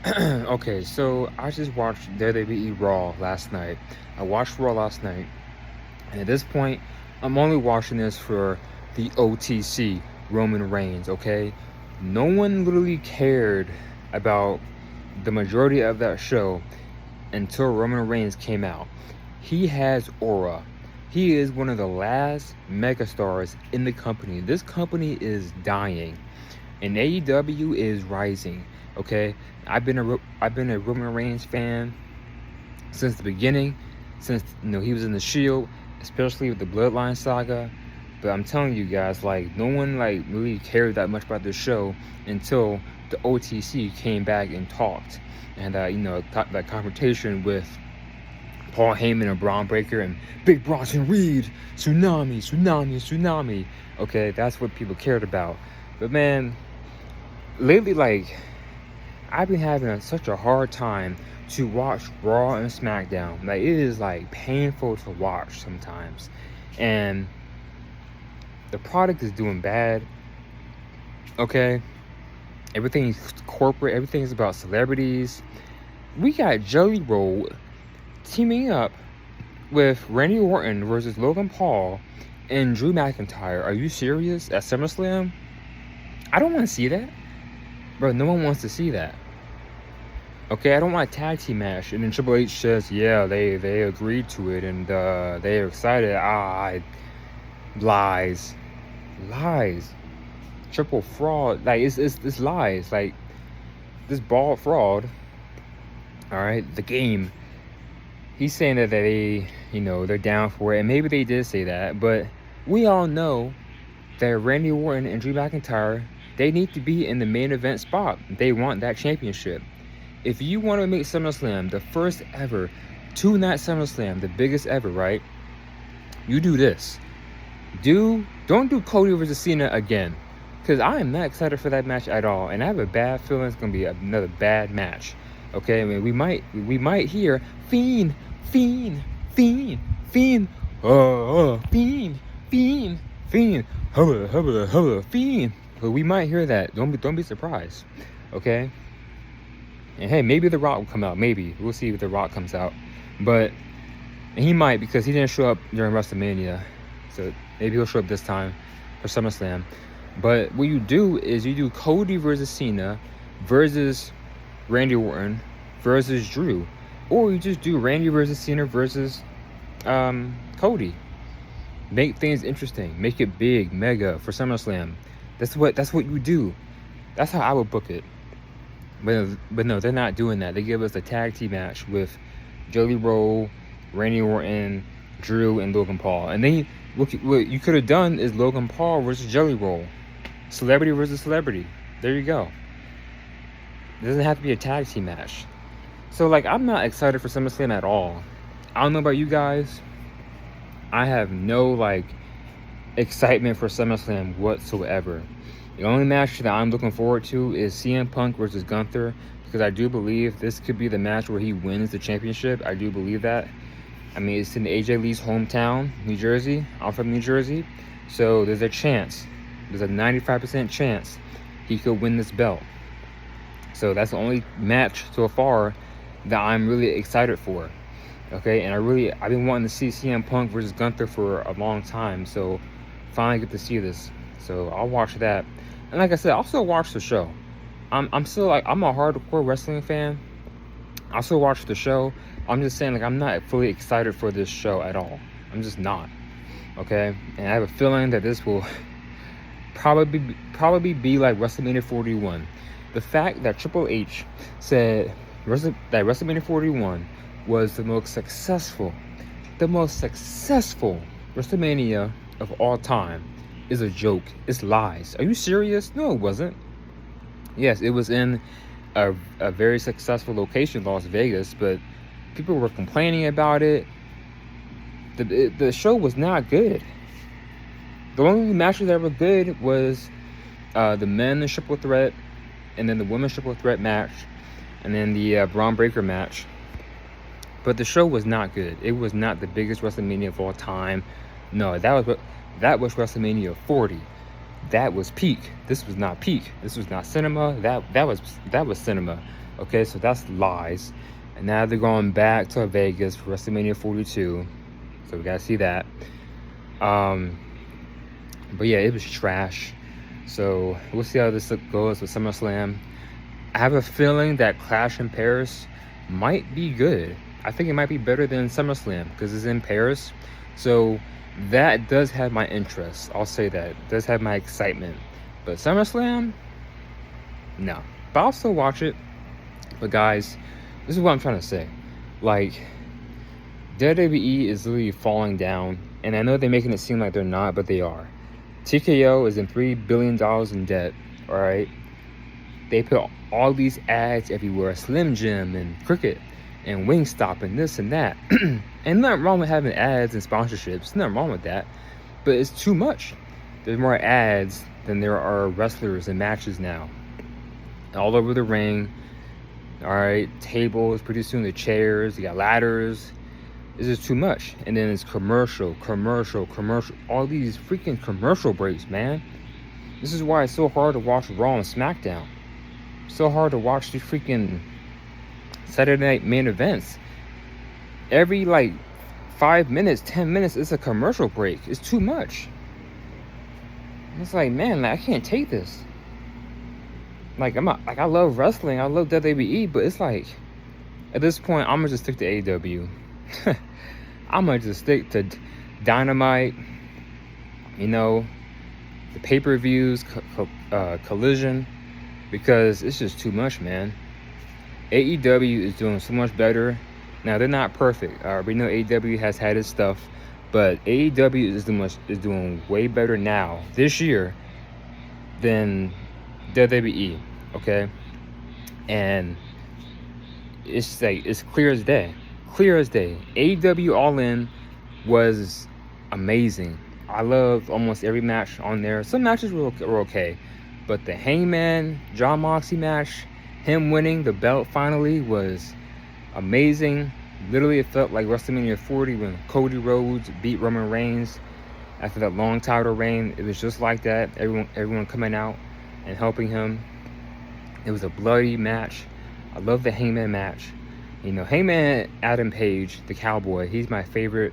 Okay, so I just watched WWE Raw last night. I watched Raw last night, and at this point, I'm only watching this for the OTC, Roman Reigns, okay? No one literally cared about the majority of that show until Roman Reigns came out. He has aura. He is one of the last megastars in the company. This company is dying, and AEW is rising. Okay, I've been a Roman Reigns fan since the beginning, since he was in the Shield, especially with the Bloodline saga. But I'm telling you guys, like, no one like really cared that much about this show until the OTC came back and talked, and that confrontation with Paul Heyman and Braun Breaker and Big Bronson Reed, tsunami. Okay, that's what people cared about. But man, lately, like, I've been having such a hard time to watch Raw and SmackDown. Like, it is like painful to watch sometimes, and the product is doing bad. Okay, everything's corporate. Everything's about celebrities. We got Jelly Roll teaming up with Randy Orton versus Logan Paul and Drew McIntyre. Are you serious? At SummerSlam? I don't want to see that. Bro, no one wants to see that. Okay, I don't want a tag team match. And then Triple H says, yeah, they agreed to it and they are excited. Lies. Triple fraud. Like, it's lies. Like, this bald fraud, alright, the game. He's saying that they're down for it, and maybe they did say that, but we all know that Randy Orton and Drew McIntyre, they need to be in the main event spot. They want that championship. If you want to make SummerSlam the first ever two-night SummerSlam, the biggest ever, right? You do this. Don't do Cody versus Cena again, because I am not excited for that match at all, and I have a bad feeling it's gonna be another bad match. Okay, I mean, we might hear Fiend, Fiend, Fiend. But we might hear that. Don't be surprised. Okay. And hey, maybe The Rock will come out. Maybe we'll see if The Rock comes out. But he might, because he didn't show up during WrestleMania, so maybe he'll show up this time for SummerSlam. But what you do is you do Cody versus Cena versus Randy Orton versus Drew, or you just do Randy versus Cena versus Cody. Make things interesting. Make it big, mega for SummerSlam. That's what you do. That's how I would book it. But no, they're not doing that. They give us a tag team match with Jelly Roll, Randy Orton, Drew, and Logan Paul. And then what you could have done is Logan Paul versus Jelly Roll, celebrity versus celebrity. There you go. It doesn't have to be a tag team match. So, like, I'm not excited for SummerSlam at all. I don't know about you guys. I have no, like, excitement for SummerSlam whatsoever. The only match that I'm looking forward to is CM Punk versus Gunther, because I do believe this could be the match where he wins the championship. I do believe that. I mean, it's in AJ Lee's hometown, New Jersey. I'm from New Jersey. So there's a chance. There's a 95% chance he could win this belt. So that's the only match so far that I'm really excited for. Okay, and I've been wanting to see CM Punk versus Gunther for a long time. So finally get to see this. So I'll watch that. And like I said, I'll still watch the show. I'm still, like, I'm a hardcore wrestling fan. I'll still watch the show. I'm just saying, like, I'm not fully excited for this show at all. I'm just not. Okay? And I have a feeling that this will probably be like WrestleMania 41. The fact that Triple H said that WrestleMania 41 was the most successful WrestleMania of all time is a joke. It's lies. Are you serious? No, it wasn't. Yes, it was in a very successful location, Las Vegas, but people were complaining about it. The show was not good. The only matches that were good was the men's triple threat, and then the women's triple threat match, and then the Braun Breaker match. But the show was not good. It was not the biggest WrestleMania of all time. No, that was WrestleMania 40. That was peak. This was not peak. This was not cinema. That was cinema. Okay, so that's lies. And now they're going back to Vegas for WrestleMania 42. So we gotta see that. But yeah, it was trash. So we'll see how this goes with SummerSlam. I have a feeling that Clash in Paris might be good. I think it might be better than SummerSlam because it's in Paris. So that does have my interest. I'll say that. It does have my excitement. But SummerSlam, no. But I'll still watch it. But guys, this is what I'm trying to say. Like, WWE is literally falling down. And I know they're making it seem like they're not, but they are. TKO is in $3 billion in debt. Alright? They put all these ads everywhere. Slim Jim and Cricket and Wingstop and this and that. And nothing wrong with having ads and sponsorships. Nothing wrong with that. But it's too much. There's more ads than there are wrestlers and matches now. All over the ring. Alright, tables, pretty soon the chairs, you got ladders. This is too much. And then it's commercial. All these freaking commercial breaks, man. This is why it's so hard to watch Raw and SmackDown. So hard to watch these freaking Saturday night main events. Every 5 minutes, 10 minutes, it's a commercial break. It's too much. It's like, man, I can't take this. I love wrestling, I love WWE, but it's like, at this point, I'm gonna just stick to AEW. I'm gonna just stick to Dynamite, the pay-per-views, Collision, because it's just too much, man. AEW is doing so much better. Now, they're not perfect. We know AEW has had its stuff, but AEW is doing way better now, this year, than WWE. Okay, and it's clear as day. AEW All In was amazing. I loved almost every match on there. Some matches were okay, but the Hangman Jon Moxley match, him winning the belt finally, was amazing. Literally, it felt like WrestleMania 40 when Cody Rhodes beat Roman Reigns after that long title reign. It was just like that. Everyone coming out and helping him. It was a bloody match. I love the Hangman match. Hangman Adam Page, the Cowboy, he's my favorite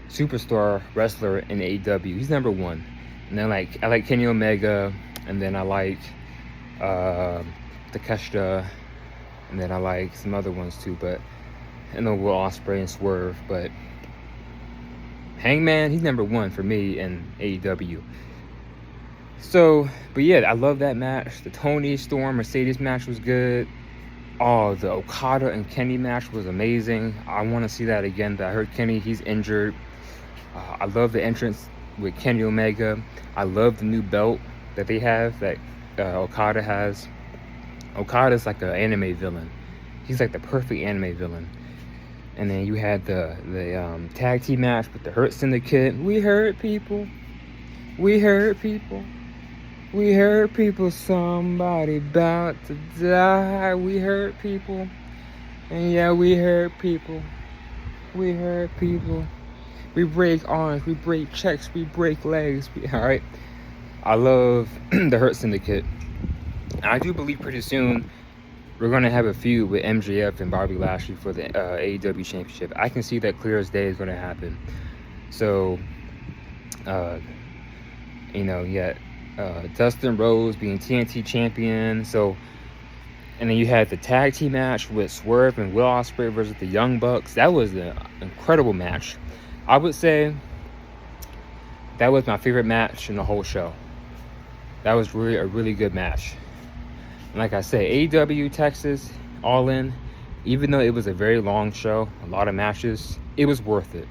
superstar wrestler in AEW. He's number one. And then I like Kenny Omega, and then I like Takeshita, and then I like some other ones too, but I know Will Ospreay and Swerve, but Hangman, he's number one for me in AEW. So, but yeah, I love that match. The Tony Storm Mercedes match was good. Oh, the Okada and Kenny match was amazing. I want to see that again, but I heard Kenny, he's injured. I love the entrance with Kenny Omega. I love the new belt that they have, that Okada has. Okada's like an anime villain. He's like the perfect anime villain. And then you had the tag team match with the Hurt Syndicate. We hurt people. Somebody about to die. We hurt people. And yeah, we hurt people. We break arms, we break checks, we break legs. Alright. I love the Hurt Syndicate. I do believe pretty soon we're going to have a feud with MJF and Bobby Lashley for the AEW Championship. I can see that clear as day is going to happen. So, Dustin Rhodes being TNT champion. So, and then you had the tag team match with Swerve and Will Ospreay versus the Young Bucks. That was an incredible match. I would say that was my favorite match in the whole show. That was really a really good match. And like I say, AEW Texas All In, even though it was a very long show, a lot of matches, it was worth it.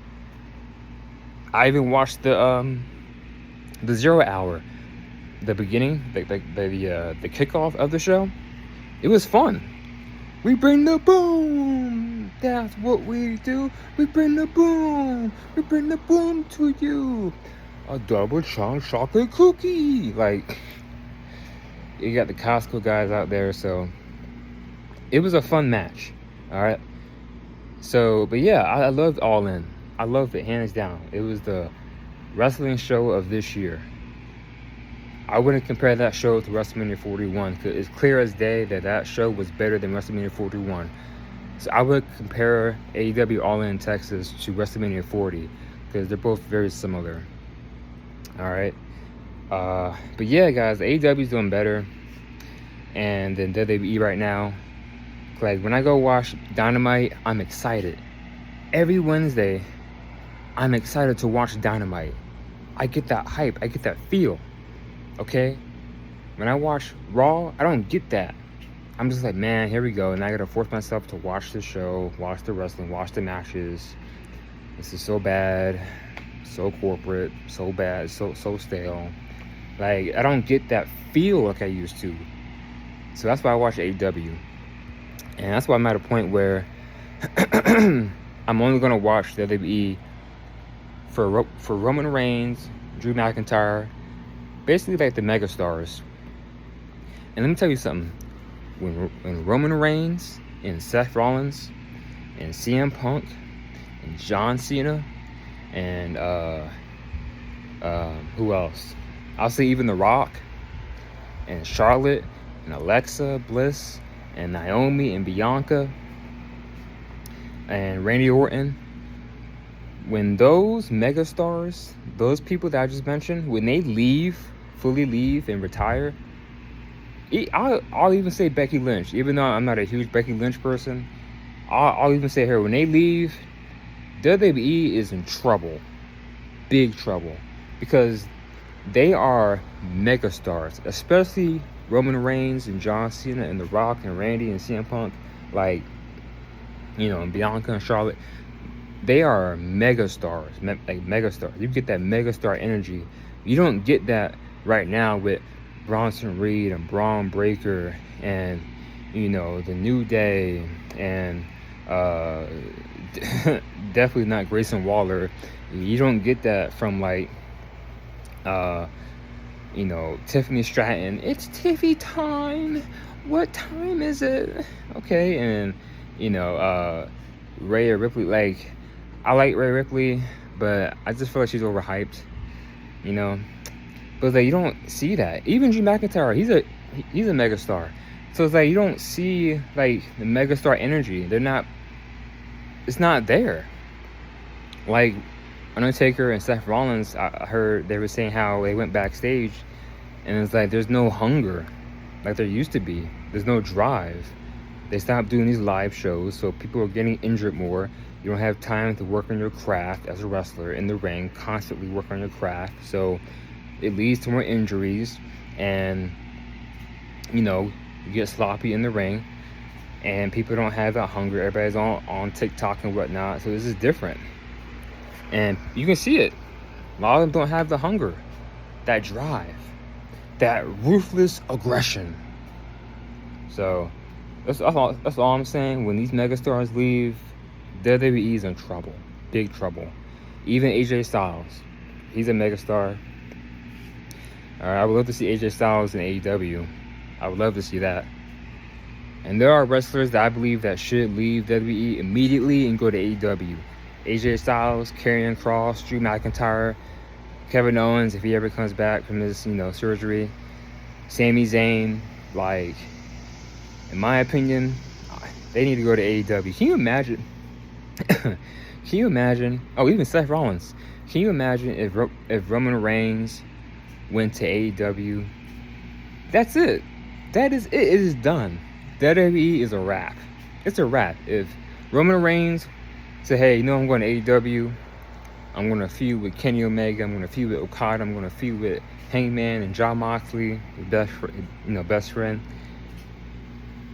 I even watched the 0 hour, the beginning, the kickoff of the show. It was fun. We bring the boom. That's what we do. We bring the boom. We bring the boom to you. A double chunk chocolate cookie. Like, you got the Costco guys out there, so it was a fun match. All right. So, but yeah, I loved All In. I loved it, hands down. It was the wrestling show of this year. I wouldn't compare that show to WrestleMania 41 because it's clear as day that that show was better than WrestleMania 41. So I would compare AEW All In Texas to WrestleMania 40 because they're both very similar. All right. But yeah, guys, AEW is doing better and then WWE right now. Like when I go watch Dynamite, I'm excited. Every Wednesday, I'm excited to watch Dynamite. I get that hype. I get that feel. Okay? When I watch Raw, I don't get that. I'm just like, man, here we go. And I gotta force myself to watch the show, watch the wrestling, watch the matches. This is so bad, so corporate, so bad, so stale. Like, I don't get that feel like I used to. So that's why I watch AEW. And that's why I'm at a point where I'm only gonna watch WWE for Roman Reigns, Drew McIntyre, basically like the megastars. And let me tell you something. When Roman Reigns and Seth Rollins and CM Punk and John Cena and who else? I'll say even The Rock and Charlotte and Alexa Bliss and Naomi and Bianca and Randy Orton. When those megastars, those people that I just mentioned, when they fully leave and retire, I'll even say Becky Lynch. Even though I'm not a huge Becky Lynch person, I'll even say her. When they leave, WWE is in trouble. Big trouble. Because they are megastars. Especially Roman Reigns and John Cena and The Rock and Randy and CM Punk. Like, you know, and Bianca and Charlotte. They are megastars. Like megastars. You get that megastar energy. You don't get that right now with Bronson Reed and Braun Breaker and, you know, the New Day and definitely not Grayson Waller. You don't get that from like you know, Tiffany Stratton. It's Tiffy time. What time is it? Okay. And you know, Rhea Ripley. Like, I like Rhea Ripley, but I just feel like she's overhyped, you know. But like, you don't see that. Even Drew McIntyre, he's a megastar. So it's like you don't see like the megastar energy. It's not there. Like Undertaker and Seth Rollins, I heard they were saying how they went backstage and it's like there's no hunger like there used to be. There's no drive. They stopped doing these live shows, so people are getting injured more. You don't have time to work on your craft as a wrestler in the ring, constantly work on your craft. So it leads to more injuries and, you know, you get sloppy in the ring and people don't have that hunger. Everybody's on TikTok and whatnot. So this is different. And you can see it. A lot of them don't have the hunger, that drive, that ruthless aggression. So that's all I'm saying. When these megastars leave, WWE's in trouble. Big trouble. Even AJ Styles. He's a megastar. I would love to see AJ Styles in AEW. I would love to see that. And there are wrestlers that I believe that should leave WWE immediately and go to AEW. AJ Styles, Karrion Kross, Drew McIntyre, Kevin Owens if he ever comes back from his, you know, surgery. Sami Zayn. Like, in my opinion, they need to go to AEW. Can you imagine? Can you imagine? Oh, even Seth Rollins. Can you imagine if Roman Reigns went to AEW? That's it. That is it. It is done. WWE is a wrap. It's a wrap. If Roman Reigns said, hey, you know, I'm going to AEW. I'm going to feud with Kenny Omega. I'm going to feud with Okada. I'm going to feud with Hangman and Jon Moxley, his best friend.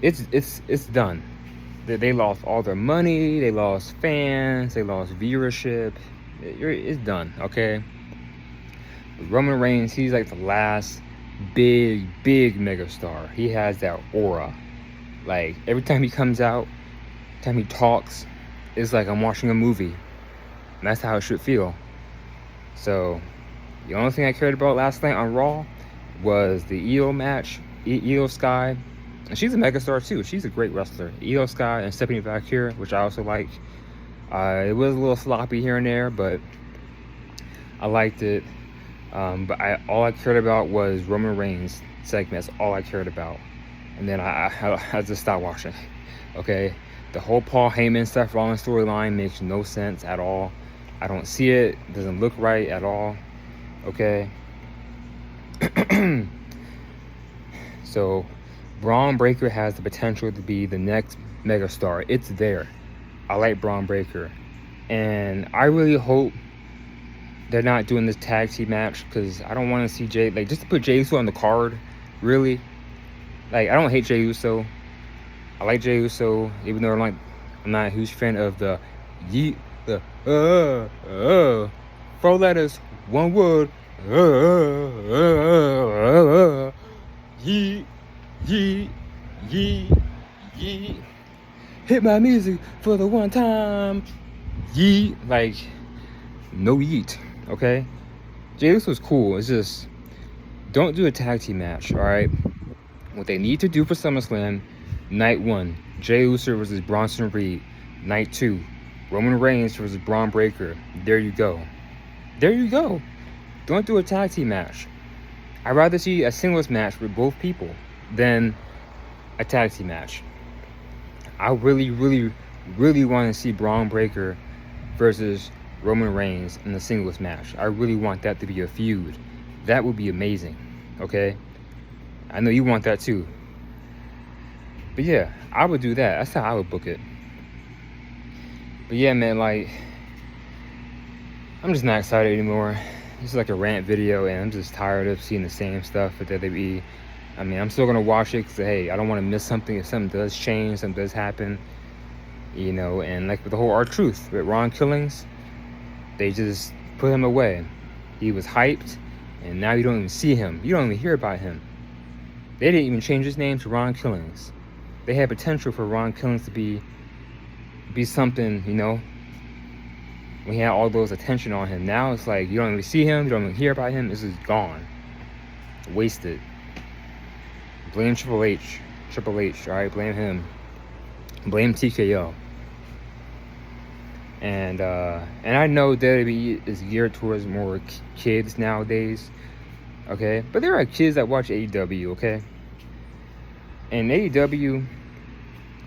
It's done. They lost all their money. They lost fans. They lost viewership. It's done. Okay. Roman Reigns, he's like the last big megastar. He has that aura. Like, every time he comes out, every time he talks, it's like I'm watching a movie. And that's how it should feel. So, the only thing I cared about last night on Raw was the Aew match. Aew Sky. And she's a megastar too. She's a great wrestler. Aew Sky and Stephanie Valkyrie, which I also like. It was a little sloppy here and there, but I liked it. But all I cared about was Roman Reigns segment. That's all I cared about. And then I just stopped watching. Okay, the whole Paul Heyman Seth Rollins storyline makes no sense at all. I don't see it. It doesn't look right at all. Okay. So Braun Breaker has the potential to be the next megastar. It's there. I like Braun Breaker, and I really hope they're not doing this tag team match, because I don't want to see Jay, like, just to put Jey Uso on the card. Really, like, I don't hate Jey Uso. I like Jey Uso, even though I'm not a huge fan of the yeet, the 4 letters, 1 word, yeet, yeet, yeet, yeet. Hit my music for the one time. Yeet, like, no yeet, okay? Jey Uso's cool. It's just, don't do a tag team match, all right? What they need to do for SummerSlam, night 1, Jey Uso versus Bronson Reed. Night 2, Roman Reigns versus Braun Breaker. There you go. There you go. Don't do a tag team match. I'd rather see a singles match with both people than a tag team match. I really, really, really want to see Braun Breaker versus Roman Reigns in the singles match. I really want that to be a feud. That would be amazing. Okay? I know you want that too. But yeah, I would do that. That's how I would book it. But yeah, man, like, I'm just not excited anymore. This is like a rant video, and I'm just tired of seeing the same stuff at WWE. I mean, I'm still going to watch it because, hey, I don't want to miss something. If something does change, something does happen, you know. And like with the whole R-Truth, with Ron Killings, they just put him away. He was hyped, and now you don't even see him. You don't even hear about him. They didn't even change his name to Ron Killings. They had potential for Ron Killings to be something, you know, when he had all those attention on him. Now it's like you don't even see him, you don't even hear about him. This is gone. Wasted. Blame Triple H. Alright, blame him. Blame TKO. And I know WWE is geared towards more kids nowadays. Okay? But there are kids that watch AEW, okay? And AEW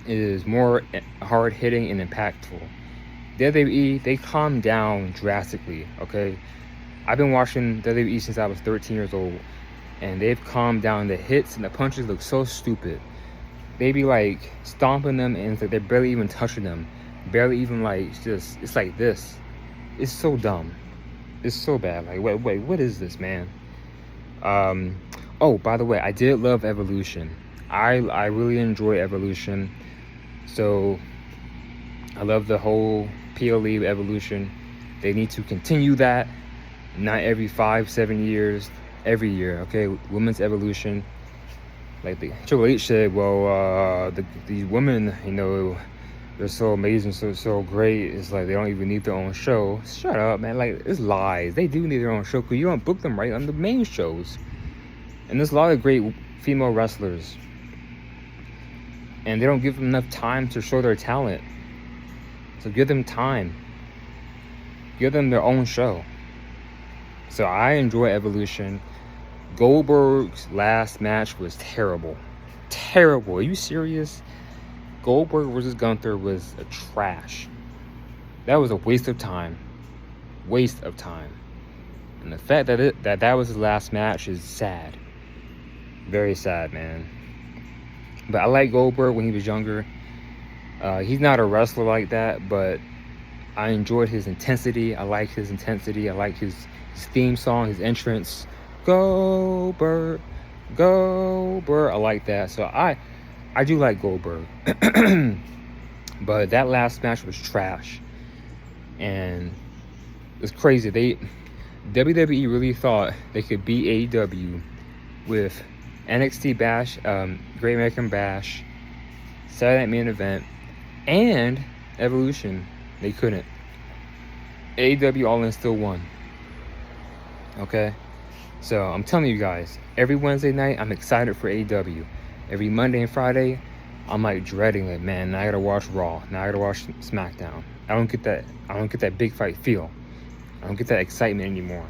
is more hard hitting and impactful. WWE, they calmed down drastically, okay? I've been watching WWE since I was 13 years old, and they've calmed down. The hits and the punches look so stupid. They be like stomping them, and it's like they're barely even touching them. Barely even, like, it's like this. It's so dumb. It's so bad. Like, wait, what is this, man? Oh, by the way, I did love Evolution. I really enjoy Evolution. So I love the whole PLE Evolution. They need to continue that, not every 5-7 years, every year. Okay, women's evolution. Like the Triple H said, well, these women, you know, they're so amazing, so great. It's like they don't even need their own show. Shut up, man. Like, it's lies. They do need their own show because you don't book them right on the main shows. And there's a lot of great female wrestlers, and they don't give them enough time to show their talent. So give them time. Give them their own show. So I enjoy Evolution. Goldberg's last match was terrible. Terrible. Are you serious? Goldberg versus Gunther was a trash. That was a waste of time. Waste of time. And the fact that was his last match is sad. Very sad, man. But I like Goldberg when he was younger. He's not a wrestler like that, but I enjoyed his intensity. I like his intensity. I like his theme song, his entrance. Goldberg, Goldberg. I like that. So I do like Goldberg. But that last match was trash. And it's crazy. WWE really thought they could beat AEW with NXT Bash, Great American Bash, Saturday Night Main Event, and Evolution. They couldn't. AEW All In still won. Okay? So I'm telling you guys, every Wednesday night I'm excited for AEW. Every Monday and Friday I'm like dreading it, man. Now I gotta watch Raw. Now I gotta watch SmackDown. I don't get that big fight feel. I don't get that excitement anymore.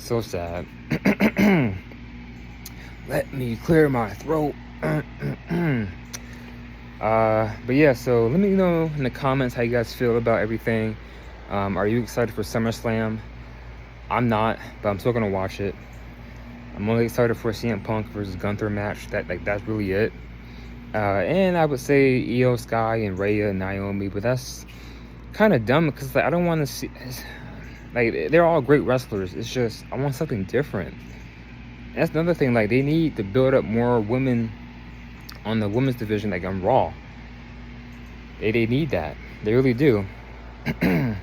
So sad. Let me clear my throat. But yeah, so let me know in the comments how you guys feel about everything. Are you excited for SummerSlam? I'm not, but I'm still gonna watch it. I'm only excited for CM Punk versus Gunther match. That's really it. And I would say Io Sky and Rhea and Naomi, but that's kind of dumb because I don't want to see. They're all great wrestlers. It's just I want something different. And that's another thing. They need to build up more women on the women's division, on Raw. They need that. They really do. They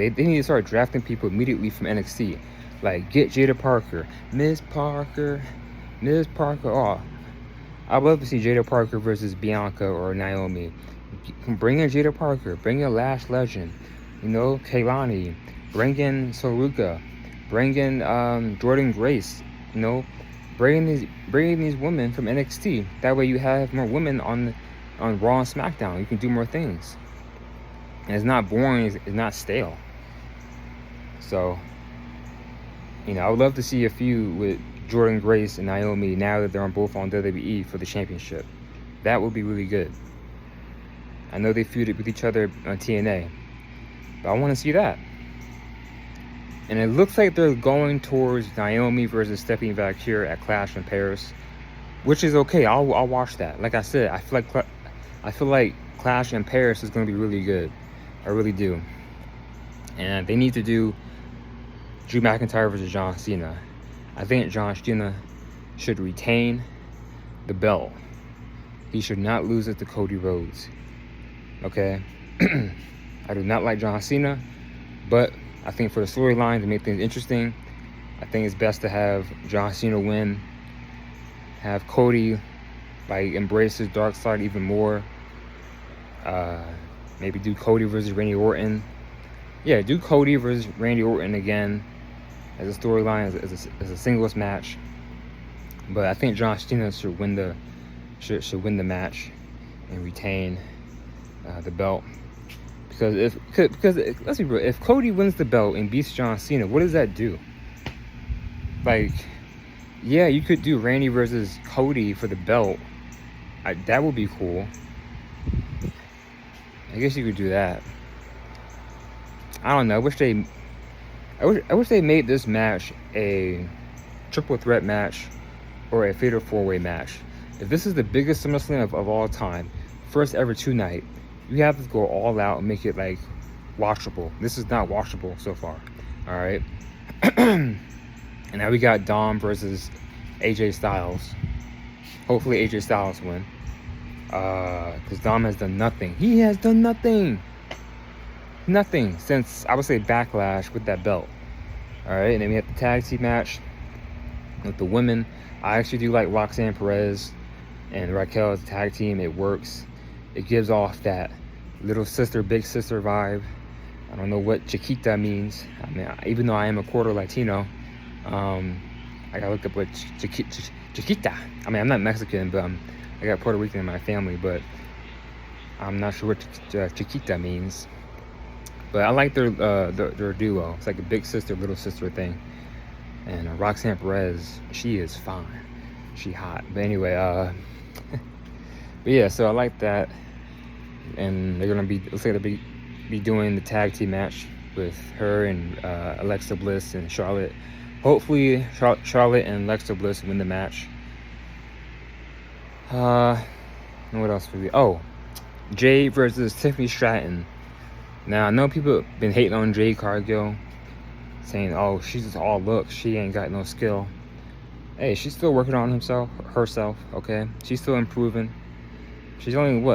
need to start drafting people immediately from NXT. Get Jada Parker, Miss Parker. Oh, I'd love to see Jada Parker versus Bianca or Naomi. Bring in Jada Parker. Bring in Lash Legend. Kaylani. Bring in Saruka. Bring in Jordan Grace. Bring these women from NXT. That way you have more women on Raw and SmackDown. You can do more things. And it's not boring. It's not stale. So, I would love to see a feud with Jordan Grace and Naomi now that they're both on WWE for the championship. That would be really good. I know they feuded with each other on TNA, but I want to see that. And it looks like they're going towards Naomi versus Stephanie Valkyrie at Clash in Paris, which is okay. I'll watch that. Like I said, I feel like Clash in Paris is going to be really good. I really do. And they need to do Drew McIntyre versus John Cena. I think John Cena should retain the belt. He should not lose it to Cody Rhodes. Okay? I do not like John Cena, but I think for the storyline to make things interesting, I think it's best to have John Cena win, have Cody embrace his dark side even more. Maybe do Cody versus Randy Orton. Yeah, do Cody versus Randy Orton again as a storyline, as a singles match. But I think John Cena should win the match and retain the belt. Because let's be real, if Cody wins the belt and beats John Cena, what does that do? Yeah, you could do Randy versus Cody for the belt. That would be cool. I guess you could do that. I don't know. I wish they made this match a triple threat match or a fatal 4-way match. If this is the biggest SummerSlam of all time, first ever 2-night, you have to go all out and make it watchable. This is not watchable so far. All right. And now we got Dom versus AJ Styles. Hopefully AJ Styles win. Because Dom has done nothing. He has done nothing since, I would say, Backlash with that belt. Alright, and then we have the tag team match with the women. I actually do like Roxanne Perez and Raquel as a tag team. It works. It gives off that little sister, big sister vibe. I don't know what Chiquita means. I mean, even though I am a quarter Latino, I gotta look up what Chiquita. I mean, I'm not Mexican, but I got Puerto Rican in my family, but I'm not sure what Chiquita means. But I like their duo. It's like a big sister, little sister thing. And Roxanne Perez, she is fine. She hot. But anyway, but yeah, so I like that. And they're gonna looks like they'll be doing the tag team match with her and Alexa Bliss and Charlotte. Hopefully, Charlotte and Alexa Bliss win the match. And what else would we? Oh, Jade versus Tiffany Stratton. Now I know people have been hating on Jade Cargill, saying, "Oh, she's just all looks. She ain't got no skill." Hey, she's still working on herself. Okay, she's still improving. She's only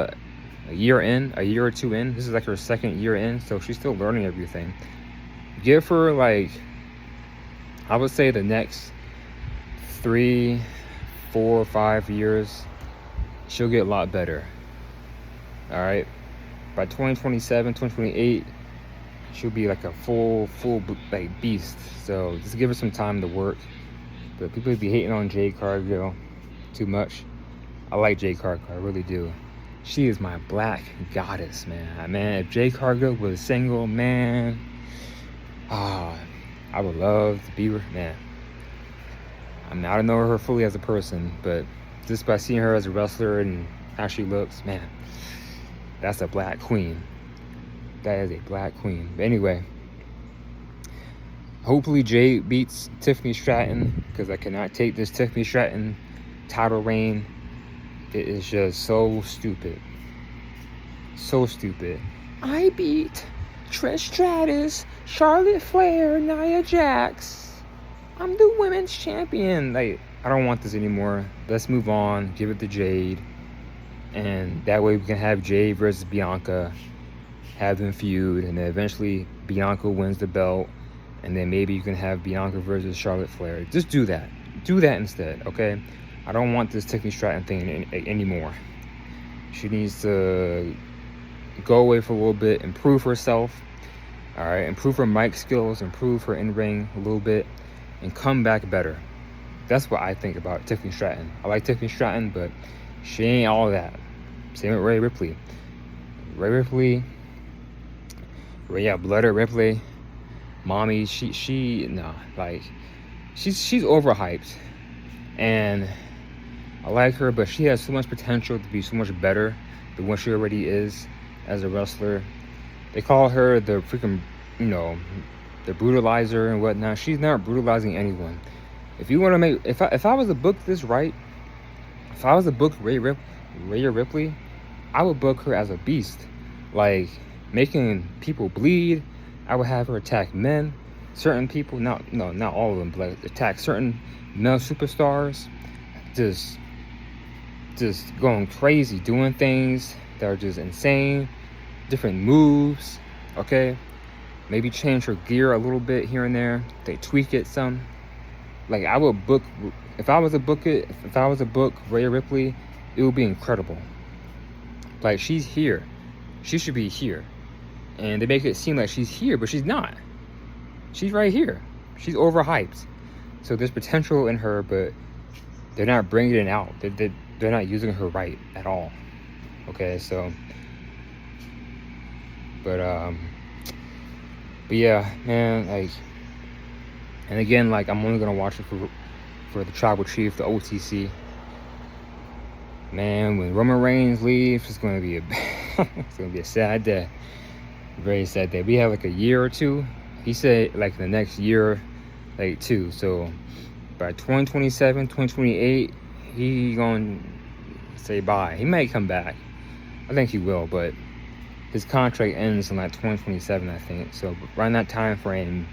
a year or two in. This is like her second year in, so she's still learning everything. Give her I would say the next 3, 4, 5 years, she'll get a lot better. All right, by 2027, 2028, she'll be like a full beast. So just give her some time to work. But people be hating on Jade Cargill too much. I like Jade Cargill, I really do. She is my black goddess, man. Man, if Jade Cargill was single, man, I would love to be with, man. I mean, I don't know her fully as a person, but just by seeing her as a wrestler and how she looks, man, that's a black queen. That is a black queen. But anyway, hopefully Jade beats Tiffany Stratton, because I cannot take this Tiffany Stratton title reign. It is just so stupid. So stupid. I beat Trish Stratus, Charlotte Flair, Nia Jax. I'm the women's champion. Like, I don't want this anymore. Let's move on. Give it to Jade. And that way we can have Jade versus Bianca. Have them feud. And then eventually Bianca wins the belt. And then maybe you can have Bianca versus Charlotte Flair. Just do that. Do that instead, okay? I don't want this Tiffany Stratton thing anymore. She needs to go away for a little bit, improve herself, all right, improve her mic skills, improve her in-ring a little bit, and come back better. That's what I think about Tiffany Stratton. I like Tiffany Stratton, but she ain't all that. Same with Rhea Ripley. Blooded Ripley, mommy, she's overhyped, and I like her, but she has so much potential to be so much better than what she already is as a wrestler. They call her the freaking, the brutalizer and whatnot. She's not brutalizing anyone. If you want to make, if I was to book this right, if I was to book Rhea Ripley, I would book her as a beast, like making people bleed. I would have her attack men, certain people, not all of them, but like attack certain male superstars, just going crazy, doing things that are just insane, different moves, okay? Maybe change her gear a little bit here and there. They tweak it some. Like, I would book, if I was to book Rhea Ripley, it would be incredible. Like, she's here. She should be here. And they make it seem like she's here, but she's not. She's right here. She's overhyped. So there's potential in her, but they're not bringing it out. They're not using her right at all. Okay, so, but yeah, man, like, and again, like, I'm only gonna watch it for the Tribal Chief, the OTC. Man, when Roman Reigns leaves, it's gonna be a sad day. Very sad day. We have like a year or two. He said like the next year, like 2. So by 2027, 2028, he gonna say bye. He might come back. I think he will, but his contract ends in like 2027, I think. So around that time frame,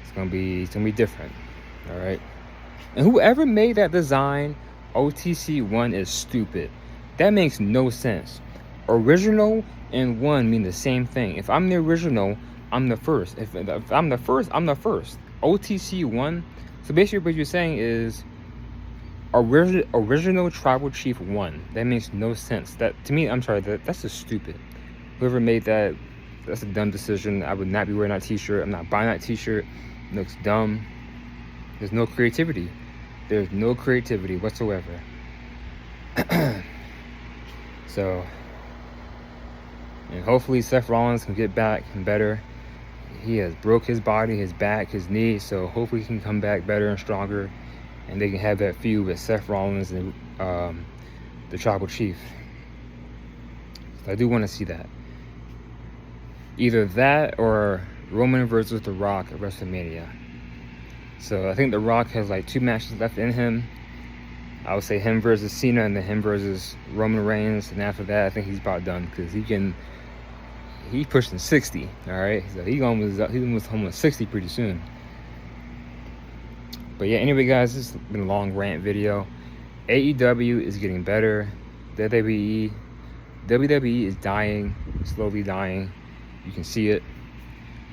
it's gonna be different. All right. And whoever made that design, OTC 1, is stupid. That makes no sense. Original and 1 mean the same thing. If I'm the original, I'm the first. If I'm the first, I'm the first. OTC 1. So basically what you're saying is original Tribal Chief 1. That makes no sense. That, to me, I'm sorry, that's just stupid. Whoever made that, that's a dumb decision. I would not be wearing that t-shirt. I'm not buying that t-shirt. It looks dumb. There's no creativity. There's no creativity whatsoever. So, and hopefully Seth Rollins can get back and better. He has broke his body, his back, his knee, so hopefully he can come back better and stronger, and they can have that feud with Seth Rollins and the Tribal Chief. So I do want to see that. Either that or Roman versus The Rock at WrestleMania. So I think The Rock has like 2 matches left in him. I would say him versus Cena, and then him versus Roman Reigns, and after that I think he's about done, because he's pushing 60. All right, so he's almost 60 pretty soon. But yeah, anyway guys, this has been a long rant video. AEW is getting better. WWE is dying, slowly dying. You can see it.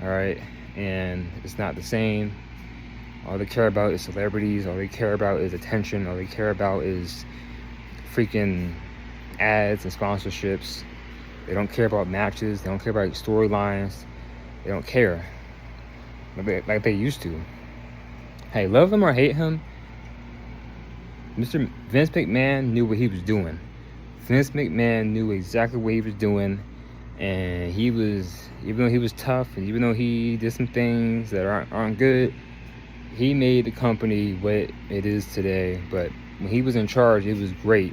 All right, and it's not the same. All they care about is celebrities. All they care about is attention. All they care about is freaking ads and sponsorships. They don't care about matches. They don't care about storylines. They don't care like they used to. Hey, love him or hate him, Mr. Vince McMahon knew what he was doing. Vince McMahon knew exactly what he was doing, And he was, even though he was tough, and even though he did some things that aren't good, he made the company what it is today. But when he was in charge, it was great.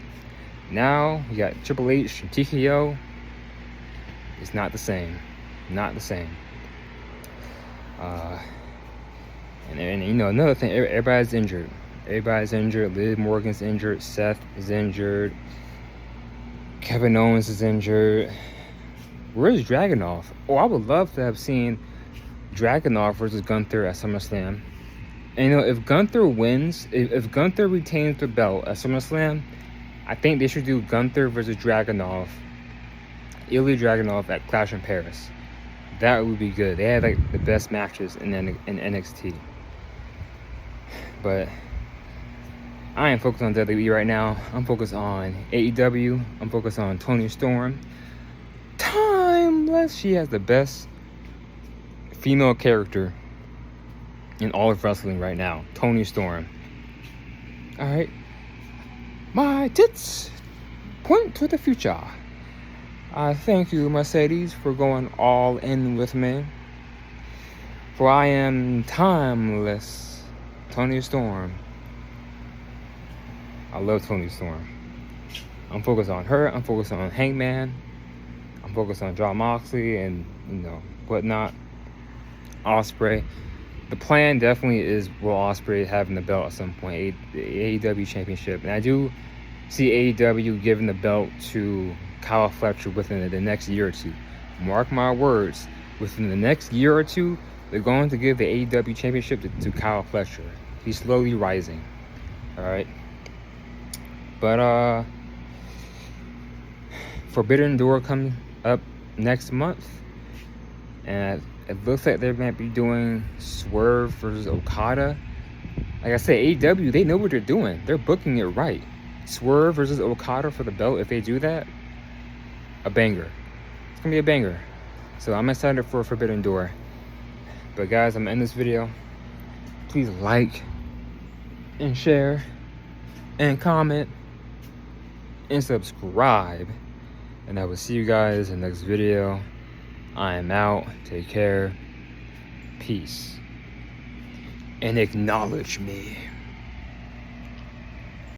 Now you got Triple H and TKO. It's not the same. Not the same. And you know, another thing, everybody's injured. Everybody's injured. Liv Morgan's injured. Seth is injured. Kevin Owens is injured. Where's Dragunov? Oh, I would love to have seen Dragunov versus Gunther at SummerSlam. And you know, if Gunther wins, if Gunther retains the belt at SummerSlam, I think they should do Gunther versus Dragunov, Ilya Dragunov at Clash in Paris. That would be good. They had like the best matches in NXT. But I ain't focused on WWE right now. I'm focused on AEW. I'm focused on Toni Storm. Timeless. She has the best female character in all of wrestling right now. Toni Storm. Alright. My tits point to the future. I thank you, Mercedes, for going all in with me. For I am timeless. Toni Storm. I love Toni Storm. I'm focused on her. I'm focused on Hangman. I'm focused on Jon Moxley and, you know, whatnot. Ospreay. The plan definitely is Will Ospreay having the belt at some point, the AEW Championship. And I do see AEW giving the belt to Kyle Fletcher within the next year or two. Mark my words. Within the next year or two, they're going to give the AEW Championship to Kyle Fletcher. He's slowly rising. Alright? But, Forbidden Door coming up next month. And it looks like they might be doing Swerve versus Okada. Like I said, AEW, they know what they're doing. They're booking it right. Swerve versus Okada for the belt. If they do that, a banger. It's gonna be a banger. So I'm excited for Forbidden Door. But guys, I'm gonna end this video. Please like and share and comment and subscribe. And I will see you guys in the next video. I am out. Take care. Peace. And acknowledge me.